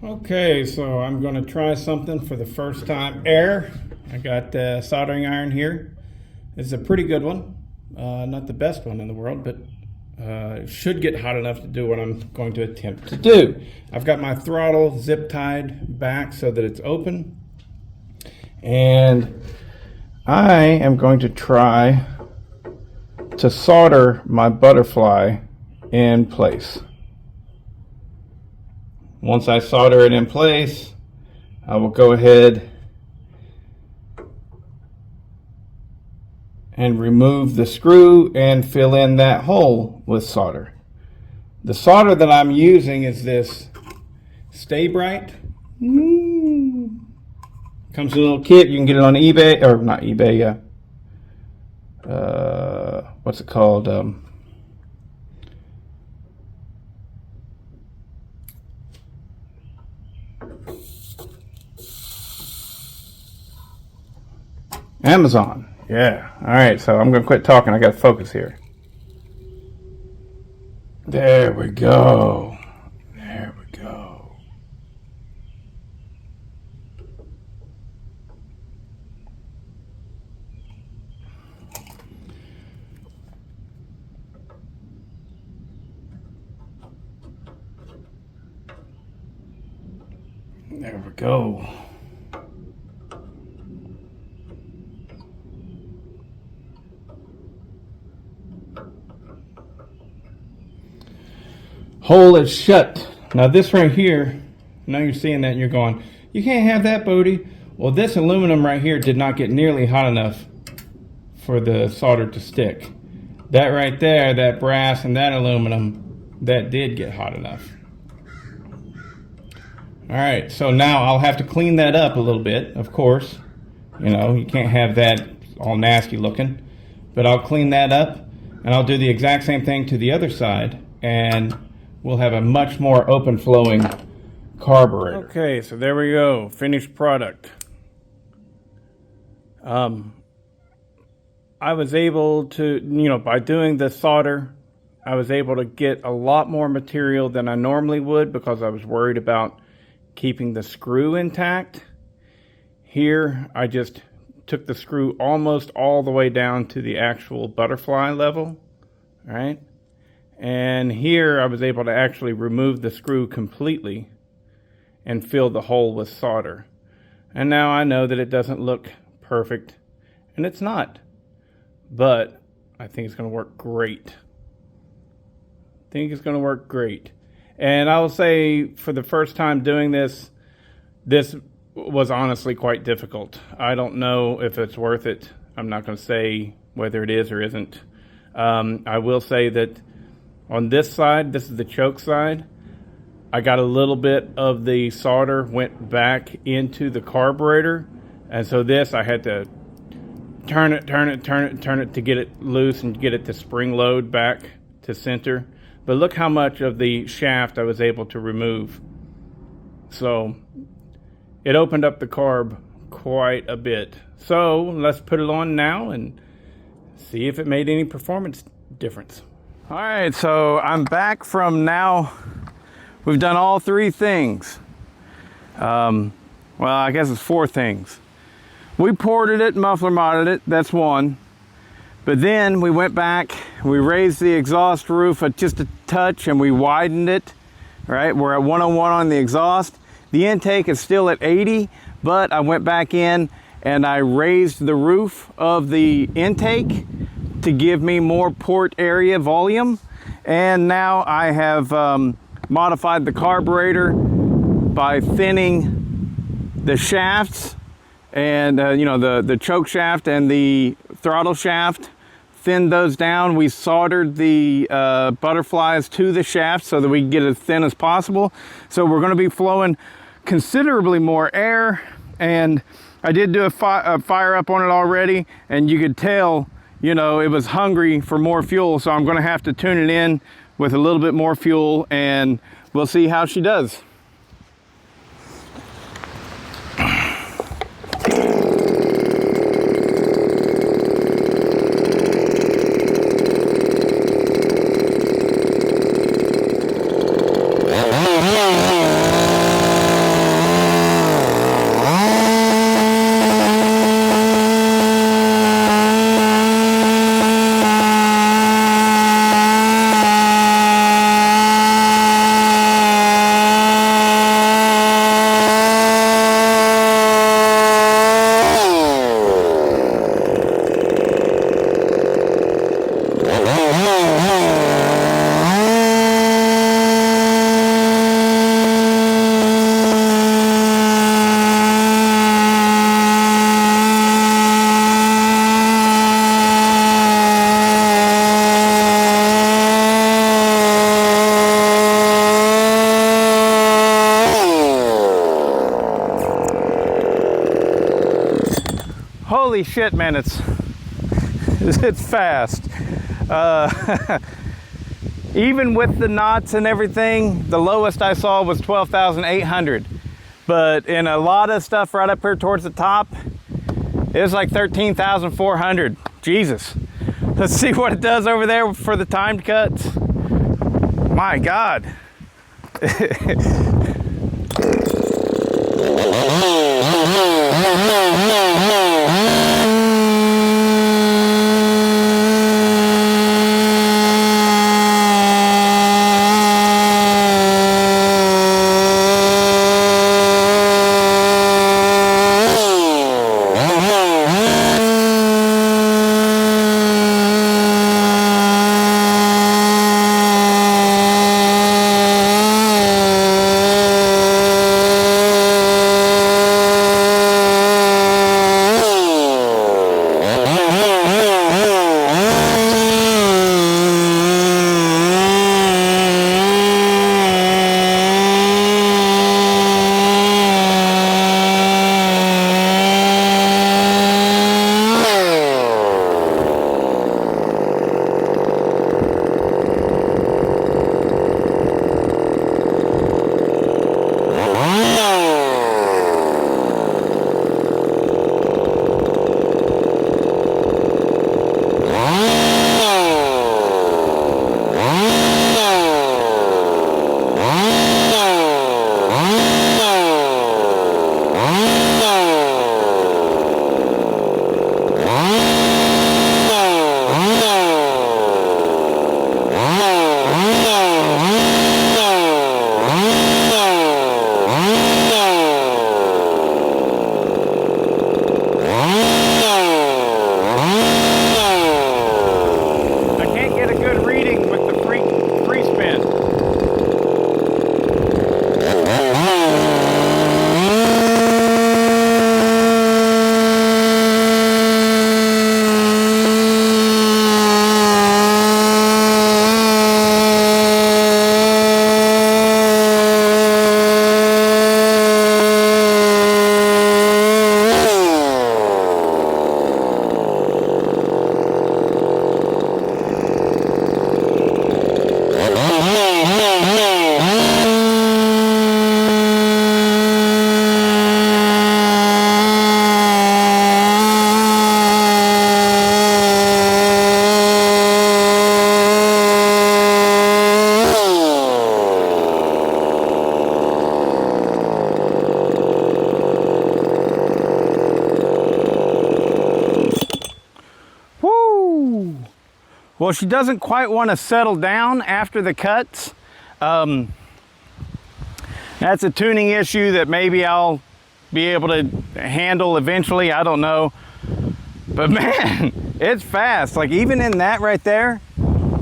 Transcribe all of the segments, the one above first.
Okay, so I'm going to try something for the first time. Air. I got the soldering iron here. It's a pretty good one. Not the best one in the world, but it should get hot enough to do what I'm going to attempt to do. I've got my throttle zip tied back so that it's open. And I am going to try to solder my butterfly in place. Once I solder it in place, I will go ahead and remove the screw and fill in that hole with solder. The solder that I'm using is this Stay Bright. Comes in a little kit. You can get it on eBay, or not eBay, what's it called? Amazon. Yeah. All right. So I'm going to quit talking. I got to focus here. There we go. There we go. There we go. Hole is shut. Now this right here, now you're seeing that and you're going, you can't have that, Bodie. Well, this aluminum right here did not get nearly hot enough for the solder to stick. That right there, that brass and that aluminum, that did get hot enough. All right, so now I'll have to clean that up a little bit, of course. You know, you can't have that all nasty looking. But I'll clean that up, and I'll do the exact same thing to the other side, and we'll have a much more open flowing carburetor. Okay, so there we go, finished product. I was able to, by doing the solder, I was able to get a lot more material than I normally would because I was worried about keeping the screw intact. Here, I just took the screw almost all the way down to the actual butterfly level, right? And here I was able to actually remove the screw completely and fill the hole with solder. And now I know that it doesn't look perfect, and it's not. But I think it's going to work great. I think it's going to work great. And I will say, for the first time doing this, this was honestly quite difficult. I don't know if it's worth it. I'm not going to say whether it is or isn't. I will say that on this side, this is the choke side, I got a little bit of the solder went back into the carburetor. And so this, I had to turn it to get it loose and get it to spring load back to center. But look how much of the shaft I was able to remove. So it opened up the carb quite a bit. So let's put it on now and see if it made any performance difference. All right, so I'm back from now. We've done all three things. Well, I guess it's four things. We ported it, muffler modded it, that's one. But then we went back, we raised the exhaust roof just a touch and we widened it, right? We're at 101 on the exhaust. The intake is still at 80, but I went back in and I raised the roof of the intake to give me more port area volume. And now I have modified the carburetor by thinning the shafts and the choke shaft and the throttle shaft. Thinned those down. We soldered the butterflies to the shaft so that we can get as thin as possible. So we're going to be flowing considerably more air, and I did do a fire up on it already, and you could tell, it was hungry for more fuel. So I'm going to have to tune it in with a little bit more fuel, and we'll see how she does. holy shit, man, it's fast. Even with the knots and everything, the lowest I saw was 12,800. But in a lot of stuff right up here towards the top, it was like 13,400. Jesus. Let's see what it does over there for the timed cuts. My God. Well, she doesn't quite want to settle down after the cuts. That's a tuning issue that maybe I'll be able to handle eventually. I don't know. But man, it's fast. Like even in that right there,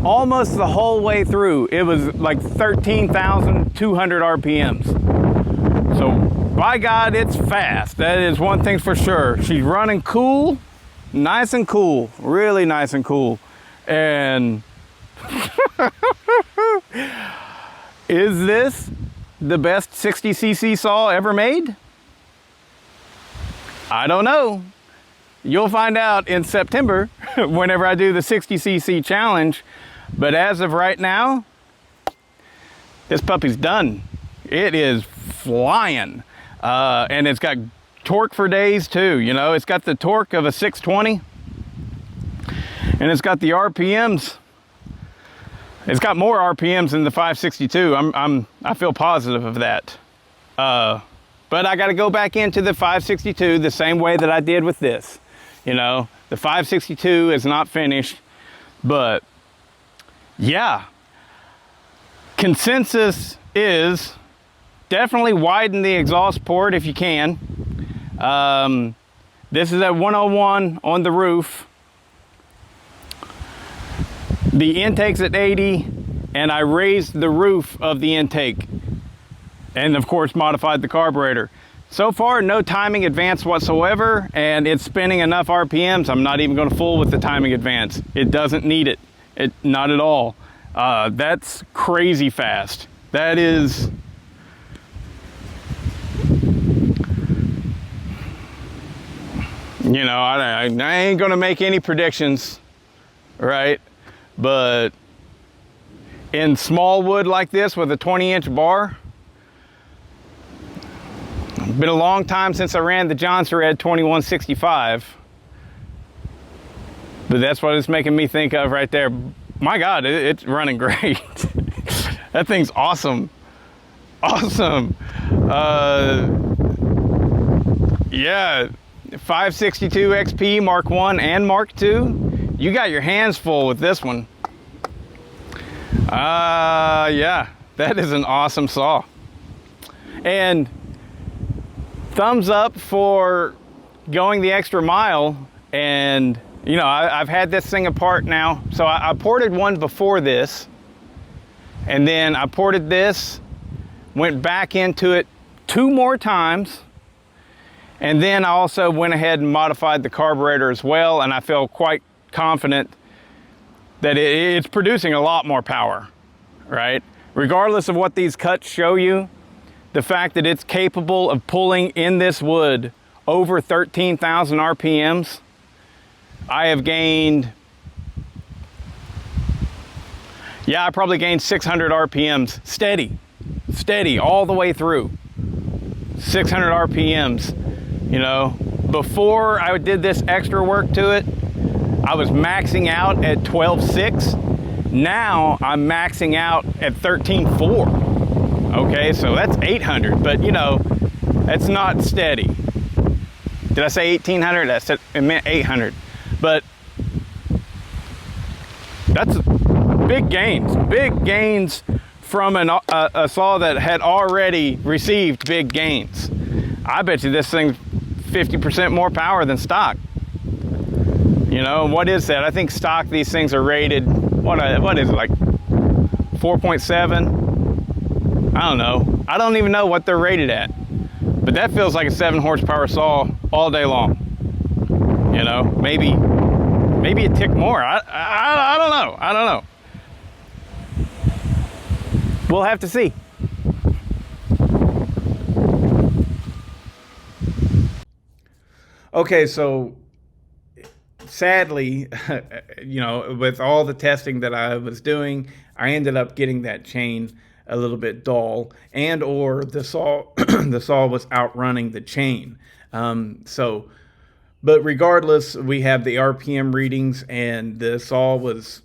almost the whole way through, it was like 13,200 RPMs. So by God, it's fast. That is one thing for sure. She's running cool, nice and cool, really nice and cool. And is this the best 60cc saw ever made? I don't know. You'll find out in September whenever I do the 60cc challenge. But as of right now, this puppy's done. It is flying. And it's got torque for days too. You know, it's got the torque of a 620. And it's got the RPMs. It's got more RPMs than the 562. I feel positive of that. But I got to go back into the 562 the same way that I did with this. You know, the 562 is not finished, but yeah. Consensus is definitely widen the exhaust port if you can. This is at 101 on the roof. The intake's at 80, and I raised the roof of the intake, and of course modified the carburetor. So far, no timing advance whatsoever, and it's spinning enough RPMs. I'm not even going to fool with the timing advance. It doesn't need it. Not at all. That's crazy fast. That is... you know, I ain't gonna make any predictions, right? But in small wood like this with a 20-inch bar, it's been a long time since I ran the Johnson Red 2165, but that's what it's making me think of right there. My God, it's running great. That thing's awesome. Awesome. Yeah, 562 XP Mark 1 and Mark 2. You got your hands full with this one. Yeah, that is an awesome saw. And thumbs up for going the extra mile. And you know, I've had this thing apart now. So I ported one before this, and then I ported this, went back into it 2 more times, and then I also went ahead and modified the carburetor as well, and I feel quite confident that it's producing a lot more power, right? Regardless of what these cuts show you, the fact that it's capable of pulling in this wood over 13,000 RPMs, I have gained, yeah, I probably gained 600 RPMs steady all the way through. 600 RPMs, you know. Before I did this extra work to it, I was maxing out at 12.6. Now I'm maxing out at 13.4. Okay, so that's 800, but you know, that's not steady. Did I say 1800? I said it meant 800. But that's big gains from a saw that had already received big gains. I bet you this thing's 50% more power than stock. You know, what is that? I think stock, these things are rated, what is it, like 4.7? I don't know. I don't even know what they're rated at. But that feels like a 7 horsepower saw all day long. You know, maybe a tick more. I don't know. I don't know. We'll have to see. Okay, so sadly, you know, with all the testing that I was doing, I ended up getting that chain a little bit dull, and or the saw the saw was outrunning the chain. But regardless, we have the RPM readings, and the saw was,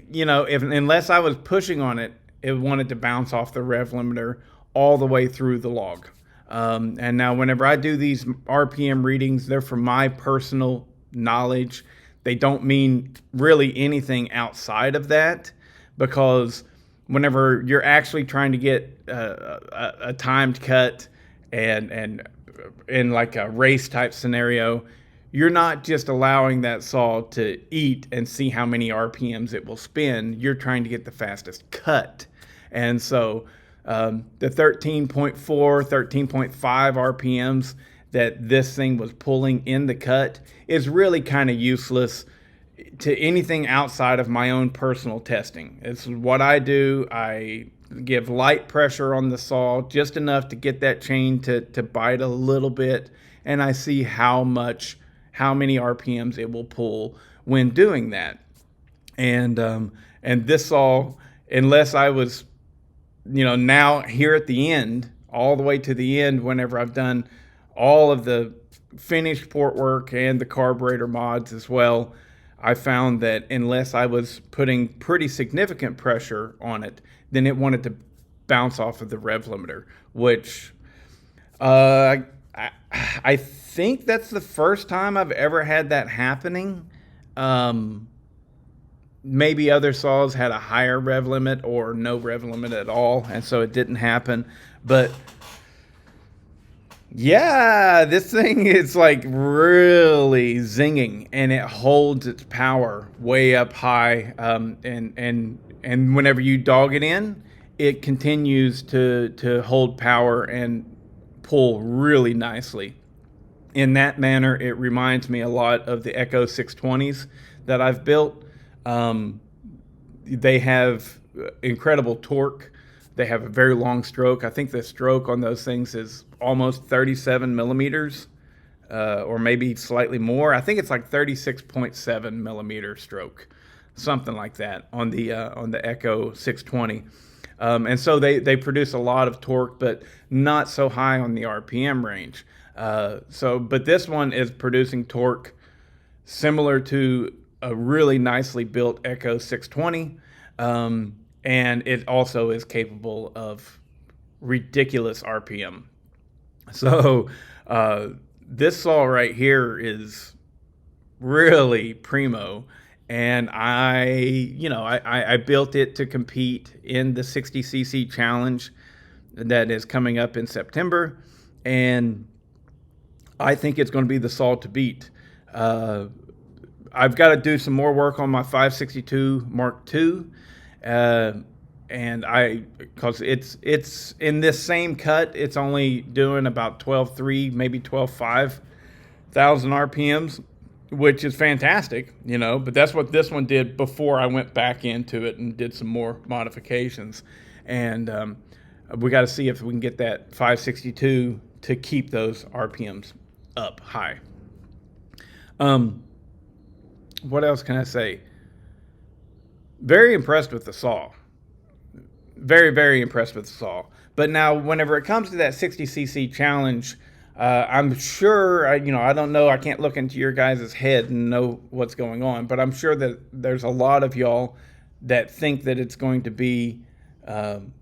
you know, unless I was pushing on it, it wanted to bounce off the rev limiter all the way through the log. And now whenever I do these RPM readings, they're from my personal knowledge. They don't mean really anything outside of that, because whenever you're actually trying to get a timed cut and in like a race type scenario, you're not just allowing that saw to eat and see how many RPMs it will spin. You're trying to get the fastest cut. And so the 13.4, 13.5 RPMs that this thing was pulling in the cut is really kind of useless to anything outside of my own personal testing. It's what I do. I give light pressure on the saw, just enough to get that chain to bite a little bit, and I see how many RPMs it will pull when doing that. And this saw, unless I was, you know, now here at the end, all the way to the end, whenever I've done all of the finished port work and the carburetor mods as well, I found that unless I was putting pretty significant pressure on it, then it wanted to bounce off of the rev limiter, which I think that's the first time I've ever had that happening. Maybe other saws had a higher rev limit or no rev limit at all, and so it didn't happen. But yeah, this thing is like really zinging, and it holds its power way up high. And whenever you dog it in, it continues to hold power and pull really nicely. In that manner, it reminds me a lot of the Echo 620s that I've built. They have incredible torque. They have a very long stroke. I think the stroke on those things is almost 37 millimeters. or maybe slightly more. I think it's like 36.7 millimeter stroke, something like that on the Echo 620. And so they produce a lot of torque, but not so high on the RPM range. But this one is producing torque similar to a really nicely built Echo 620, and it also is capable of ridiculous RPM. So this saw right here is really primo, and I built it to compete in the 60cc challenge that is coming up in September, and I think it's going to be the saw to beat. I've got to do some more work on my 562 Mark II, and because it's in this same cut, it's only doing about 12.3, maybe 12.5 thousand RPMs, which is fantastic, but that's what this one did before I went back into it and did some more modifications. And we got to see if we can get that 562 to keep those RPMs up high. What else can I say? Very impressed with the saw. Very, very impressed with the saw. But now, whenever it comes to that 60cc challenge, I'm sure, I don't know, I can't look into your guys' head and know what's going on, but I'm sure that there's a lot of y'all that think that it's going to be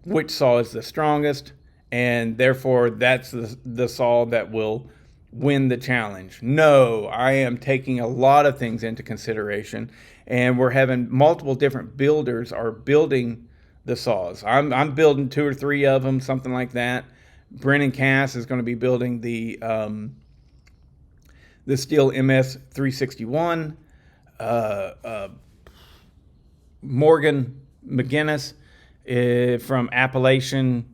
which saw is the strongest, and therefore that's the saw that will win the challenge. No, I am taking a lot of things into consideration, and we're having multiple different builders are building the saws. I'm building 2 or 3 of them, something like that. Brennan Cass is going to be building the Steel MS 361. Morgan McGinnis from Appalachian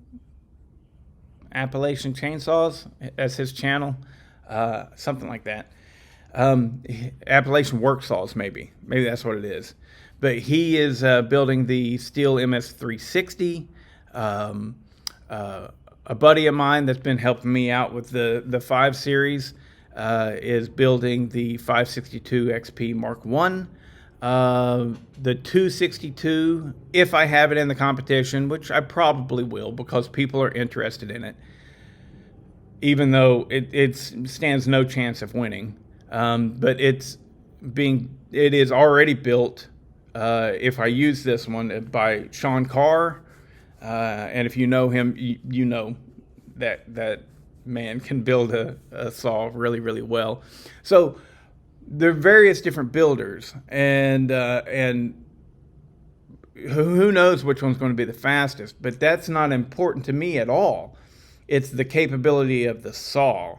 Chainsaws, that's his channel, something like that. Appalachian Work Saws, maybe that's what it is. But he is building the Steel MS 360. A buddy of mine that's been helping me out with the 5 series is building the 562 XP Mark I. The 262, if I have it in the competition, which I probably will because people are interested in it, even though it stands no chance of winning. But it is already built, if I use this one, by Sean Carr. And if you know him, you know that man can build a saw really, really well. So there are various different builders, and who knows which one's going to be the fastest, but that's not important to me at all. It's the capability of the saw,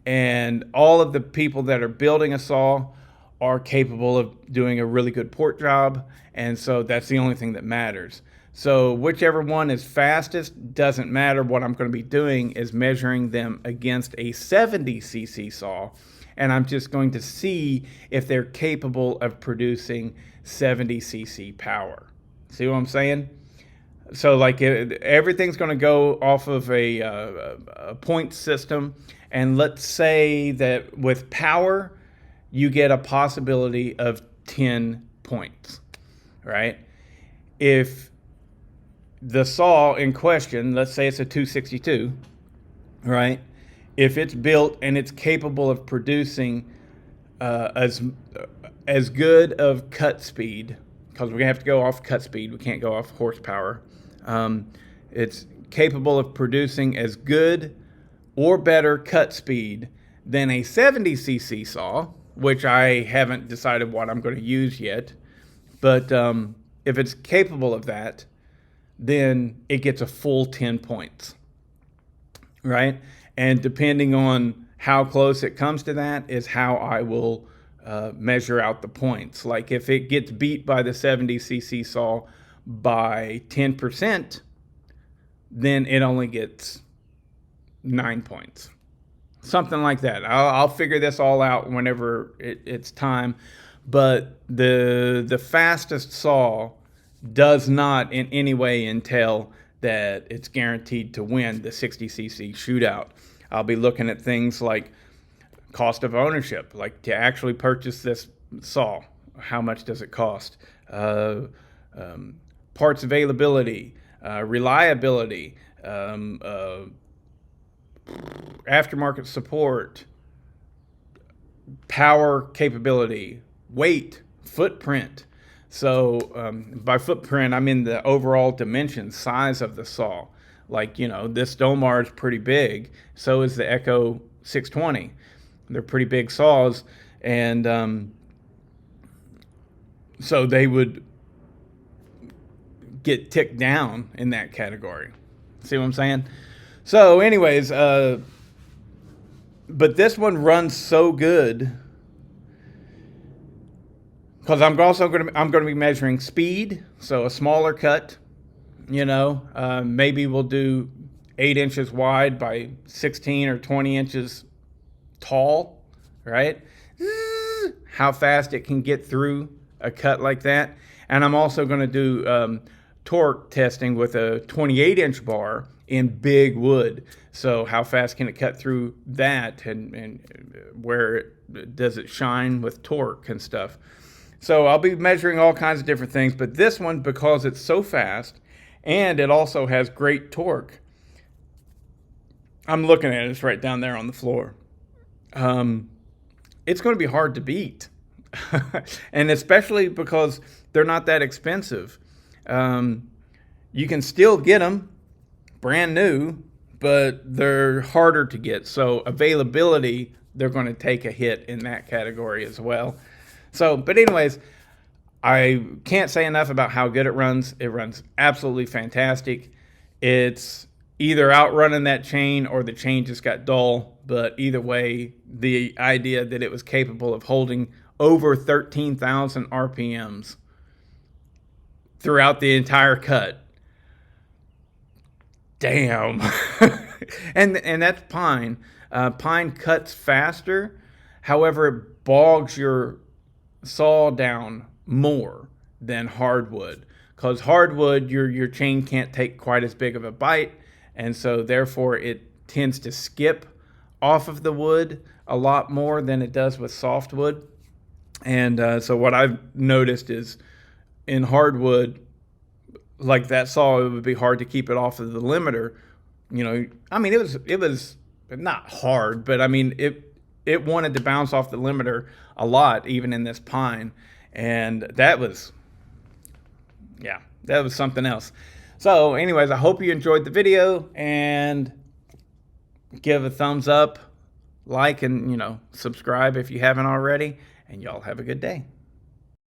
and all of the people that are building a saw are capable of doing a really good port job, and so that's the only thing that matters. So whichever one is fastest doesn't matter. What I'm going to be doing is measuring them against a 70cc saw, and I'm just going to see if they're capable of producing 70cc power. See what I'm saying? So like everything's going to go off of a point system, and let's say that with power, you get a possibility of 10 points, right? If the saw in question, let's say it's a 262, right? If it's built and it's capable of producing as good of cut speed, because we're going to have to go off cut speed, we can't go off horsepower. It's capable of producing as good or better cut speed than a 70cc saw, which I haven't decided what I'm going to use yet. But if it's capable of that, then it gets a full 10 points, right? And depending on how close it comes to that is how I will measure out the points. Like if it gets beat by the 70cc saw by 10%, then it only gets 9 points. Something like that. I'll figure this all out whenever it's time. But the fastest saw does not in any way entail that it's guaranteed to win the 60cc shootout. I'll be looking at things like cost of ownership, like to actually purchase this saw. How much does it cost? Parts availability, reliability, aftermarket support, power capability, weight, footprint. So by footprint, I mean the overall dimension, size of the saw. Like, this Domar is pretty big. So is the Echo 620. They're pretty big saws. And so they would get ticked down in that category. See what I'm saying? So anyways, but this one runs so good because I'm going to be measuring speed. So a smaller cut, maybe we'll do 8 inches wide by 16 or 20 inches tall, right? How fast it can get through a cut like that. And I'm also going to do torque testing with a 28-inch bar in big wood. So how fast can it cut through that, and where does it shine with torque and stuff. So I'll be measuring all kinds of different things, but this one, because it's so fast and it also has great torque, I'm looking at it, it's right down there on the floor. It's going to be hard to beat. And especially because they're not that expensive. You can still get them brand new, but they're harder to get. So availability, they're going to take a hit in that category as well. So, but anyways, I can't say enough about how good it runs. It runs absolutely fantastic. It's either outrunning that chain or the chain just got dull. But either way, the idea that it was capable of holding over 13,000 RPMs throughout the entire cut. Damn. and that's pine. Pine cuts faster. However, it bogs your saw down more than hardwood, because hardwood, your chain can't take quite as big of a bite, and so therefore it tends to skip off of the wood a lot more than it does with softwood. And so what I've noticed is in hardwood, like that saw, it would be hard to keep it off of the limiter. I mean, it was not hard, but I mean, it wanted to bounce off the limiter a lot, even in this pine. And that was something else. So anyways, I hope you enjoyed the video, and give a thumbs up, like, and subscribe if you haven't already, and y'all have a good day.